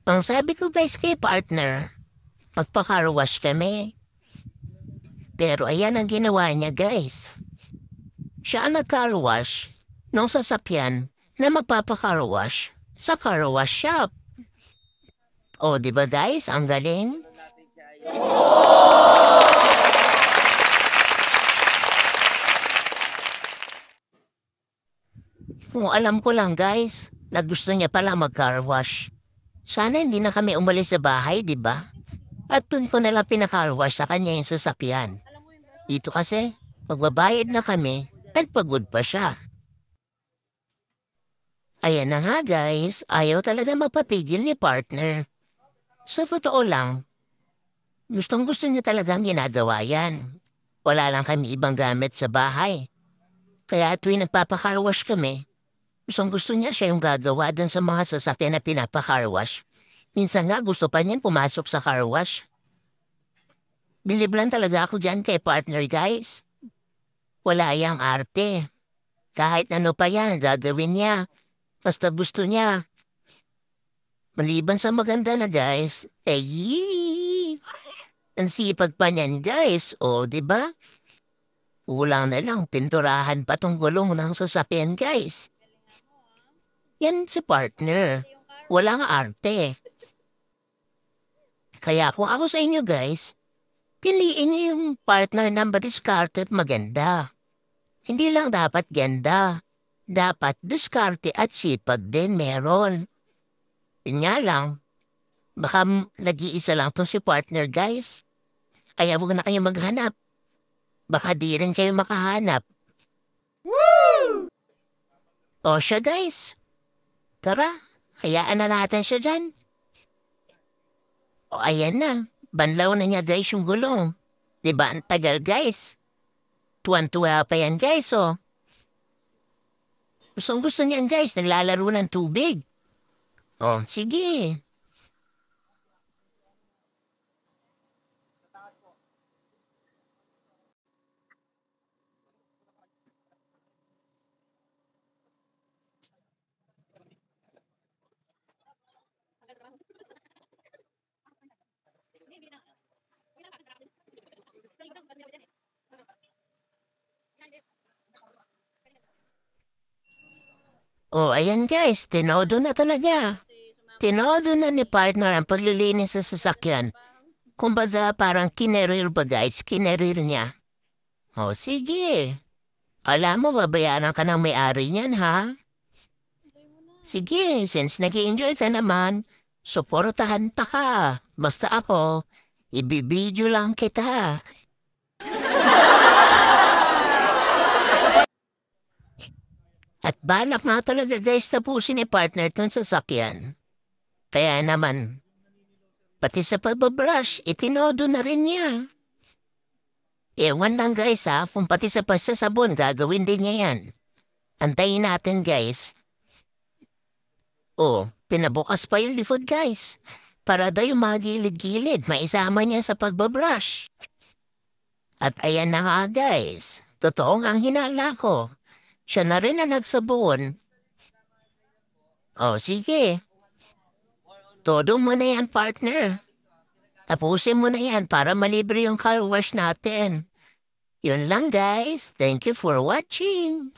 Ang sabi ko guys kay partner, magpa-car wash kami. Pero ayan ang ginawa niya guys. Siya ang nag-car wash nung sasakyan na magpapa-car wash sa car wash shop. O, di ba guys? Ang galing. Kung alam ko lang guys, na gusto niya pala mag-car wash. Sana hindi na kami umalis sa bahay, di ba? At dun ko nalang pinaka-car wash sa kanya yung sasakyan. Dito kasi, magbabayad na kami at pagod pa siya. Ayan na nga guys, ayaw talaga magpapigil ni partner. Sa totoo lang, gustong gusto niya talagang ginagawa yan. Wala lang kami ibang gamit sa bahay. Kaya tuwing nagpapakarwash kami, gustong gusto niya siya yung gagawa dun sa mga sasakyan na pinapakarwash. Minsan nga gusto pa niyan pumasok sa car wash. Bilib lang talaga ako dyan kay partner guys. Wala yang arte. Kahit ano pa yan, gagawin niya. Basta gusto niya. Maliban sa maganda na guys, ang sipag pa niyan guys, o di ba? Kulang na lang, pinturahan pa tong gulong ng sasakyan guys. Yan si partner. Walang arte. Kaya kung ako sa inyo guys, piliin niyo yung partner na madiskarte at maganda. Hindi lang dapat ganda. Dapat diskarte at sipag din meron. Yun nga lang, baka nag-iisa lang to si partner guys. Kaya huwag na kayo maghanap. Baka di rin kayo makahanap. O siya guys, tara, hayaan na natin siya dyan. O ayan na, banlaw na niya guys yung gulong. Diba ang tagal guys? Tuwan-tuwa pa yan guys oh. Gustong gusto niyan guys, naglalaro ng tubig. O sige. O ayan guys, tinodo na talaga. Tinodo na ni partner ang paglilinis sa sasakyan. Kumbaga parang kinerir ba guys, kinerir niya. O sige. Alam mo, babayaran ka ng may-ari niyan ha? Sige, since nag-i-enjoy ka naman, suportahan pa ka. Basta ako, ibibidyo lang kita. At balak nga talaga guys tapusin ni partner tong sasakyan. Kaya naman, pati sa pagbabrush, itinodo na rin niya. Ewan lang guys ha, kung pati sa pagsasabon gagawin din niya yan. Antayin natin guys. Oh, pinabukas pa yung likod guys. Para daw yung mga gilid-gilid, maisama niya sa pagbabrush. At ayan na nga guys, totoo ang hinala ko. Siya na rin ang nagsabon. Oh, sige. Todo mo na yan, partner. Tapusin mo na yan para malibre yung car wash natin. Yun lang guys. Thank you for watching.